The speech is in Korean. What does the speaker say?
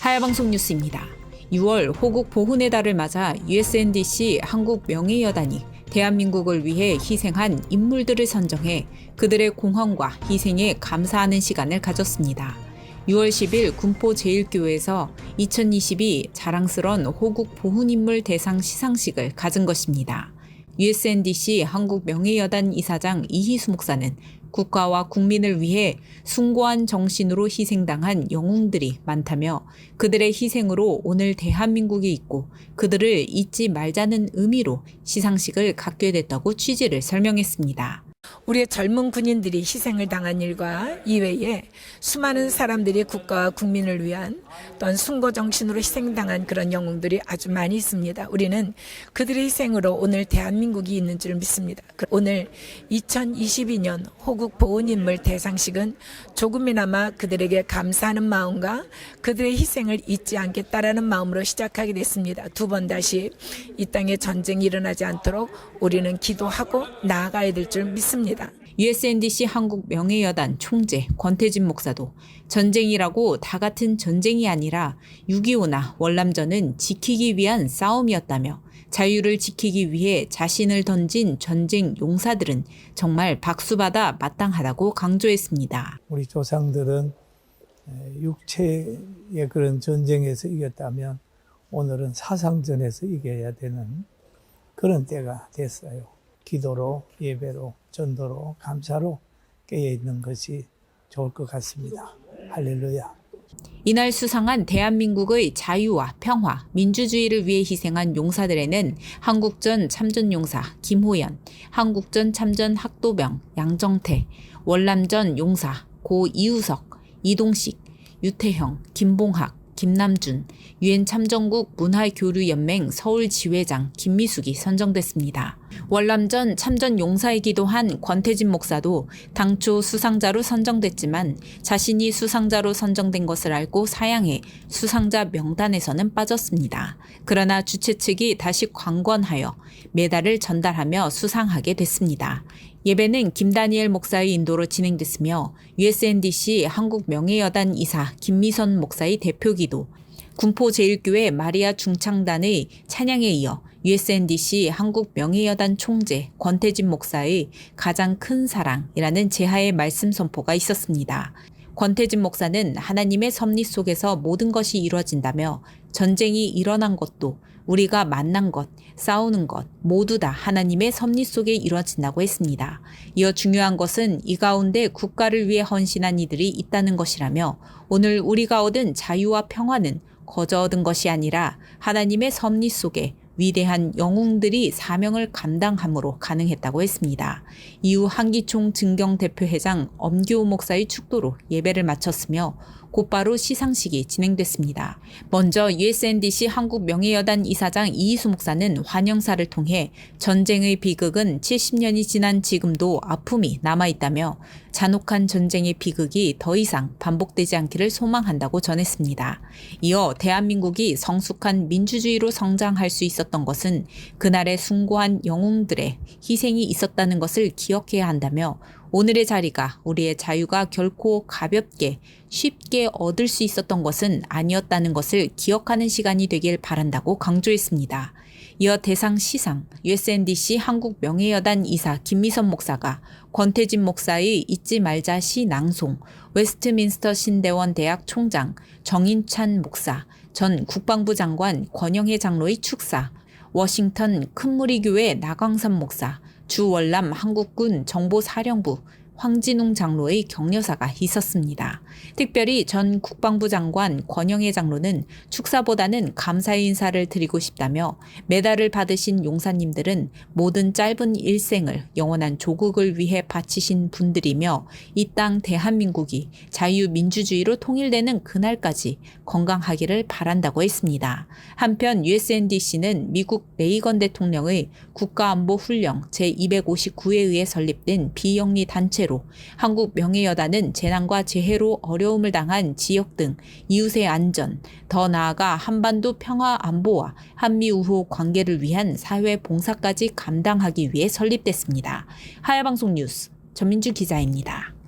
하야방송 뉴스입니다. 6월 호국 보훈의 달을 맞아 USNDC 한국 명예여단이 대한민국을 위해 희생한 인물들을 선정해 그들의 공헌과 희생에 감사하는 시간을 가졌습니다. 6월 10일 군포 제1교회에서 2022 자랑스러운 호국 보훈인물 대상 시상식을 가진 것입니다. USNDC 한국 명예여단 이사장 이희수 목사는 국가와 국민을 위해 숭고한 정신으로 희생당한 영웅들이 많다며 그들의 희생으로 오늘 대한민국이 있고 그들을 잊지 말자는 의미로 시상식을 갖게 됐다고 취지를 설명했습니다. 우리의 젊은 군인들이 희생을 당한 일과 이외에 수많은 사람들이 국가와 국민을 위한 또한 숭고 정신으로 희생당한 그런 영웅들이 아주 많이 있습니다. 우리는 그들의 희생으로 오늘 대한민국이 있는 줄 믿습니다. 오늘 2022년 호국 보훈인물 대상식은 조금이나마 그들에게 감사하는 마음과 그들의 희생을 잊지 않겠다라는 마음으로 시작하게 됐습니다. 두 번 다시 이 땅에 전쟁이 일어나지 않도록 우리는 기도하고 나아가야 될 줄 믿습니다. USNDC 한국 명예여단 총재 권태진 목사도 전쟁이라고 다 같은 전쟁이 아니라 6.25나 월남전은 지키기 위한 싸움이었다며 자유를 지키기 위해 자신을 던진 전쟁 용사들은 정말 박수받아 마땅하다고 강조했습니다. 우리 조상들은 육체의 그런 전쟁에서 이겼다면 오늘은 사상전에서 이겨야 되는 그런 때가 됐어요. 기도로, 예배로, 전도로, 감사로 깨어있는 것이 좋을 것 같습니다. 할렐루야. 이날 수상한 대한민국의 자유와 평화, 민주주의를 위해 희생한 용사들에는 한국전 참전용사 김호연, 한국전 참전 학도병 양정태, 월남전 용사 고 이우석, 이동식, 유태형, 김봉학, 김남준, 유엔 참전국 문화교류연맹 서울지회장 김미숙이 선정됐습니다. 월남전 참전 용사이기도 한 권태진 목사도 당초 수상자로 선정됐지만 자신이 수상자로 선정된 것을 알고 사양해 수상자 명단에서는 빠졌습니다. 그러나 주최 측이 다시 광권하여 메달을 전달하며 수상하게 됐습니다. 예배는 김다니엘 목사의 인도로 진행됐으며 USNDC 한국 명예여단 이사 김미선 목사의 대표기도, 군포 제1교회 마리아 중창단의 찬양에 이어 USNDC 한국 명예여단 총재 권태진 목사의 가장 큰 사랑이라는 제하의 말씀 선포가 있었습니다. 권태진 목사는 하나님의 섭리 속에서 모든 것이 이루어진다며 전쟁이 일어난 것도 우리가 만난 것, 싸우는 것 모두 다 하나님의 섭리 속에 이루어진다고 했습니다. 이어 중요한 것은 이 가운데 국가를 위해 헌신한 이들이 있다는 것이라며 오늘 우리가 얻은 자유와 평화는 거저 얻은 것이 아니라 하나님의 섭리 속에 위대한 영웅들이 사명을 감당함으로 가능했다고 했습니다. 이후 한기총 증경대표회장 엄교 목사의 축도로 예배를 마쳤으며 곧바로 시상식이 진행됐습니다. 먼저 USNDC 한국 명예여단 이사장 이희수 목사는 환영사를 통해 전쟁의 비극은 70년이 지난 지금도 아픔이 남아있다며 잔혹한 전쟁의 비극이 더 이상 반복되지 않기를 소망한다고 전했습니다. 이어 대한민국이 성숙한 민주주의로 성장할 수 있었던 것은 그날의 숭고한 영웅들의 희생이 있었다는 것을 기억해야 한다며 오늘의 자리가 우리의 자유가 결코 가볍게 쉽게 얻을 수 있었던 것은 아니었다는 것을 기억하는 시간이 되길 바란다고 강조했습니다. 이어 대상 시상 USNDC 한국 명예여단 이사 김미선 목사가 권태진 목사의 잊지 말자 시 낭송, 웨스트민스터 신대원 대학 총장 정인찬 목사, 전 국방부 장관 권영해 장로의 축사, 워싱턴 큰무리교회 나광삼 목사, 주월남 한국군 정보사령부 황진웅 장로의 격려사가 있었습니다. 특별히 전 국방부 장관 권영해 장로는 축사보다는 감사의 인사를 드리고 싶다며 메달을 받으신 용사님들은 모든 짧은 일생을 영원한 조국을 위해 바치신 분들이며 이 땅 대한민국이 자유민주주의로 통일되는 그날까지 건강하기를 바란다고 했습니다. 한편 USNDC는 미국 레이건 대통령의 국가안보훈령 제259에 의해 설립된 비영리 단체로 한국 명예여단은 재난과 재해로 어려움을 당한 지역 등 이웃의 안전, 더 나아가 한반도 평화 안보와 한미 우호 관계를 위한 사회 봉사까지 감당하기 위해 설립됐습니다. 하야방송 뉴스 전민주 기자입니다.